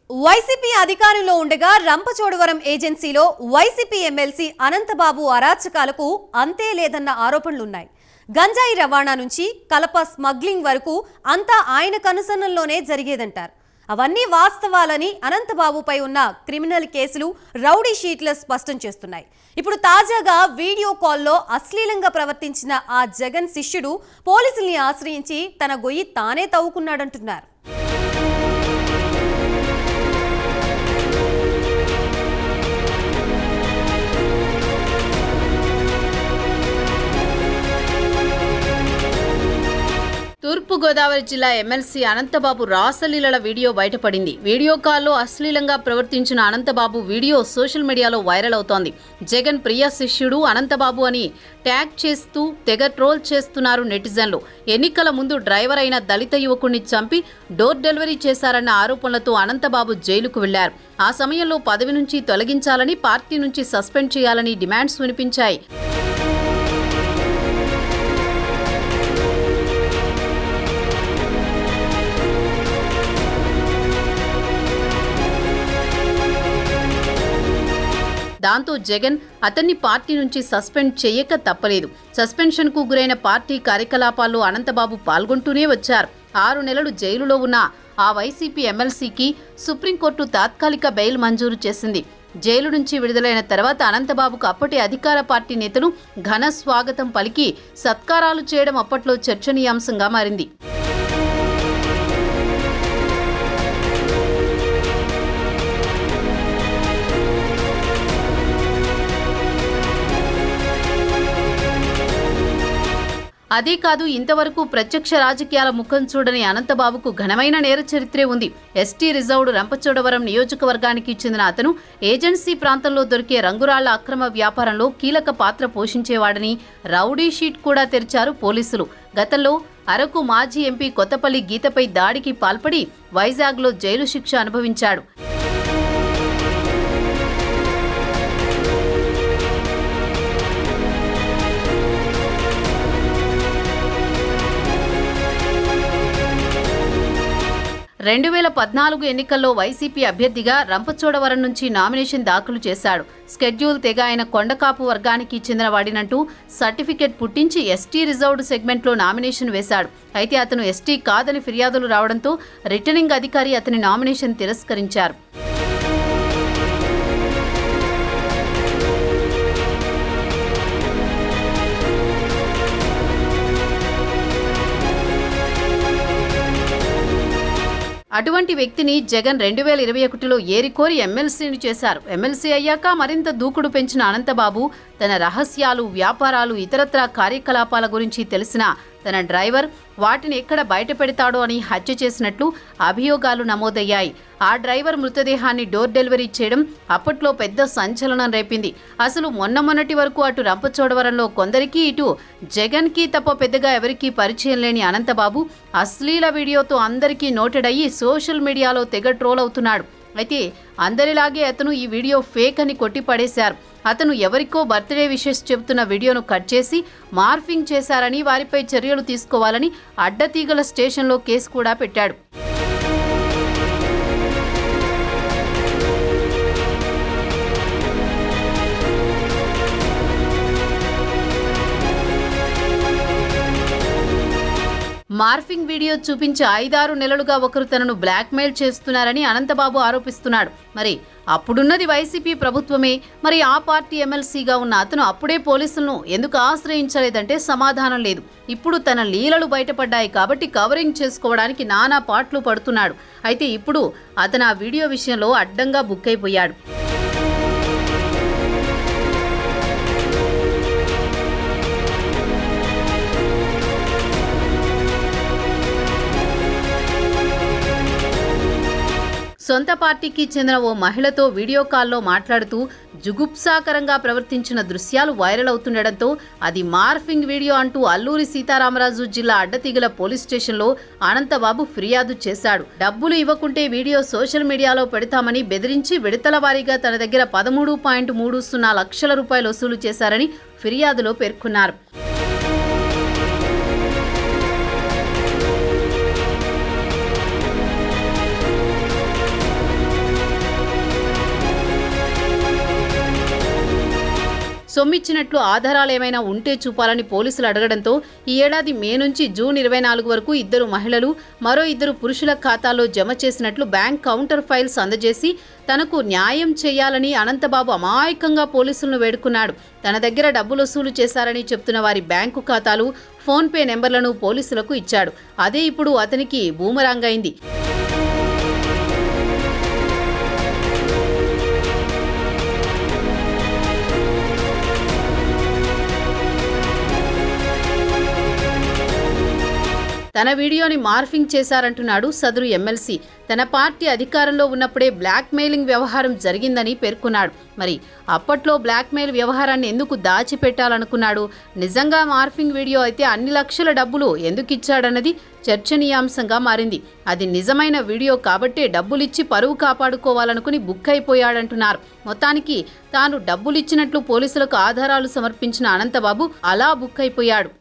YCP అధికారంలో ఉండగా రంపచోడవరం ఏజెన్సీలో వైసీపీ ఎమ్మెల్సీ అనంతబాబు అరాచకాలకు అంతే లేదన్న ఆరోపణలున్నాయి. గంజాయి రవాణా నుంచి కలప స్మగ్లింగ్ వరకు అంతా ఆయన కనుసన్నల్లోనే జరిగేదంటారు. అవన్నీ వాస్తవాలని అనంతబాబుపై ఉన్న క్రిమినల్ కేసులు, రౌడీ షీట్లు స్పష్టం చేస్తున్నాయి. ఇప్పుడు తాజాగా వీడియో కాల్లో అశ్లీలంగా ప్రవర్తించిన ఆ జగన్ శిష్యుడు పోలీసుల్ని ఆశ్రయించి తన గొయ్యి తానే తవ్వుకున్నాడంటున్నారు. తూర్పుగోదావరి జిల్లా ఎమ్మెల్సీ అనంతబాబు రాసలీలల వీడియో బయటపడింది. వీడియో కాల్లో అశ్లీలంగా ప్రవర్తించిన అనంతబాబు వీడియో సోషల్ మీడియాలో వైరల్ అవుతోంది. జగన్ ప్రియ శిష్యుడు అనంతబాబు అని ట్యాగ్ చేస్తూ తెగ ట్రోల్ చేస్తున్నారు నెటిజన్లు. ఎన్నికల ముందు డ్రైవర్ అయిన దళిత యువకుడిని చంపి డోర్ డెలివరీ చేశారన్న ఆరోపణలతో అనంతబాబు జైలుకు వెళ్లారు. ఆ సమయంలో పదవి నుంచి తొలగించాలని, పార్టీ నుంచి సస్పెండ్ చేయాలని డిమాండ్స్ వినిపించాయి. దాంతో జగన్ అతన్ని పార్టీ నుంచి సస్పెండ్ చేయక తప్పలేదు. సస్పెన్షన్కు గురైన పార్టీ కార్యకలాపాల్లో అనంతబాబు పాల్గొంటూనే వచ్చారు. 6 నెలలు జైలులో ఉన్న ఆ వైసీపీ ఎమ్మెల్సీకి సుప్రీంకోర్టు తాత్కాలిక బెయిల్ మంజూరు చేసింది. జైలు నుంచి విడుదలైన తర్వాత అనంతబాబుకు అప్పటి అధికార పార్టీ నేతలు ఘన స్వాగతం పలికి సత్కారాలు చేయడం అప్పట్లో చర్చనీయాంశంగా మారింది. అదే కాదు, ఇంతవరకు ప్రత్యక్ష రాజకీయాల ముఖం చూడని అనంతబాబుకు ఘనమైన నేర చరిత్రే ఉంది. ఎస్టీ రిజర్వ్డ్ రంపచోడవరం నియోజకవర్గానికి చెందిన అతను ఏజెన్సీ ప్రాంతంలో దొరికే రంగురాళ్ల అక్రమ వ్యాపారంలో కీలక పాత్ర పోషించేవాడని రౌడీ షీట్ కూడా తెరిచారు పోలీసులు. గతంలో అరకు మాజీ ఎంపీ కొత్తపల్లి గీతపై దాడికి పాల్పడి వైజాగ్లో జైలు శిక్ష అనుభవించాడు. రెండు 2014 ఎన్నికల్లో వైసీపీ అభ్యర్థిగా రంపచోడవరం నుంచి నామినేషన్ దాఖలు చేశాడు. స్కెడ్యూల్ తెగ ఆయన కొండకాపు వర్గానికి చెందిన వాడినంటూ సర్టిఫికెట్ పుట్టించి ఎస్టీ రిజర్వ్డ్ సెగ్మెంట్లో నామినేషన్ వేశాడు. అయితే అతను ఎస్టీ కాదని ఫిర్యాదులు రావడంతో రిటర్నింగ్ అధికారి అతని నామినేషన్ తిరస్కరించారు. అటువంటి వ్యక్తిని జగన్ 2021లో ఏరికోరి ఎమ్మెల్సీని చేశారు. ఎమ్మెల్సీ అయ్యాక మరింత దూకుడు పెంచిన అనంతబాబు తన రహస్యాలు, వ్యాపారాలు, ఇతరత్రా కార్యకలాపాల గురించి తెలిసిన తన డ్రైవర్ వాటిని ఎక్కడ బయట పెడతాడో అని హత్య చేసినట్లు అభియోగాలు నమోదయ్యాయి. ఆ డ్రైవర్ మృతదేహాన్ని డోర్ డెలివరీ చేయడం అప్పట్లో పెద్ద సంచలనం రేపింది. అసలు మొన్నటి వరకు అటు రంపచోడవరంలో కొందరికి, ఇటు జగన్కి తప్ప పెద్దగా ఎవరికీ పరిచయం లేని అనంతబాబు అశ్లీల వీడియోతో అందరికీ నోటెడ్ అయ్యి సోషల్ మీడియాలో తెగ ట్రోల్ అవుతున్నాడు. అయితే అందరిలాగే అతను ఈ వీడియో ఫేక్ అని కొట్టిపడేశారు. అతను ఎవరికో బర్త్డే విషెస్ చెబుతున్న వీడియోను కట్ చేసి మార్ఫింగ్ చేశారని, వారిపై చర్యలు తీసుకోవాలని అడ్డతీగల స్టేషన్లో కేసు కూడా పెట్టాడు. మార్ఫింగ్ వీడియో చూపించి 5-6 నెలలుగా ఒకరు తనను బ్లాక్మెయిల్ చేస్తున్నారని అనంతబాబు ఆరోపిస్తున్నాడు. మరి అప్పుడున్నది వైసీపీ ప్రభుత్వమే. మరి ఆ పార్టీ ఎమ్మెల్సీగా ఉన్న అతను అప్పుడే పోలీసులను ఎందుకు ఆశ్రయించలేదంటే సమాధానం లేదు. ఇప్పుడు తన లీలలు బయటపడ్డాయి కాబట్టి కవరింగ్ చేసుకోవడానికి నానా పాట్లు పడుతున్నాడు. అయితే ఇప్పుడు అతను ఆ వీడియో విషయంలో అడ్డంగా బుక్ అయిపోయాడు. సొంత పార్టీకి చెందిన ఓ మహిళతో వీడియో కాల్లో మాట్లాడుతూ జుగుప్సాకరంగా ప్రవర్తించిన దృశ్యాలు వైరల్ అవుతుండటంతో అది మార్ఫింగ్ వీడియో అంటూ అల్లూరి సీతారామరాజు జిల్లా అడ్డతీగల పోలీస్ స్టేషన్లో అనంతబాబు ఫిర్యాదు చేశాడు. డబ్బులు ఇవ్వకుంటే వీడియో సోషల్ మీడియాలో పెడతామని బెదిరించి విడతల వారీగా తన దగ్గర 13.30 లక్షల రూపాయలు వసూలు చేశారని ఫిర్యాదులో పేర్కొన్నారు. సొమ్మిచ్చినట్లు ఆధారాలు ఏమైనా ఉంటే చూపాలని పోలీసులు అడగడంతో ఈ ఏడాది మే నుంచి జూన్ 24 వరకు 2 మహిళలు మరో 2 పురుషుల ఖాతాల్లో జమ చేసినట్లు బ్యాంక్ కౌంటర్ ఫైల్స్ అందజేసి తనకు న్యాయం చేయాలని అనంతబాబు అమాయకంగా పోలీసులను వేడుకున్నాడు. తన దగ్గర డబ్బులు వసూలు చేశారని చెప్తున్న వారి బ్యాంకు ఖాతాలు, ఫోన్పే నెంబర్లను పోలీసులకు ఇచ్చాడు. అదే ఇప్పుడు అతనికి బూమరాంగ్ అయింది. తన వీడియోని మార్ఫింగ్ చేశారంటున్నాడు సదరు ఎమ్మెల్సీ. తన పార్టీ అధికారంలో ఉన్నప్పుడే బ్లాక్మెయిలింగ్ వ్యవహారం జరిగిందని పేర్కొన్నాడు. మరి అప్పట్లో బ్లాక్మెయిల్ వ్యవహారాన్ని ఎందుకు దాచిపెట్టాలనుకున్నాడు? నిజంగా మార్ఫింగ్ వీడియో అయితే అన్ని లక్షల డబ్బులు ఎందుకు ఇచ్చాడన్నది చర్చనీయాంశంగా మారింది. అది నిజమైన వీడియో కాబట్టే డబ్బులిచ్చి పరువు కాపాడుకోవాలనుకుని బుక్ అయిపోయాడంటున్నారు. మొత్తానికి తాను డబ్బులిచ్చినట్లు పోలీసులకు ఆధారాలు సమర్పించిన అనంతబాబు అలా బుక్ అయిపోయాడు.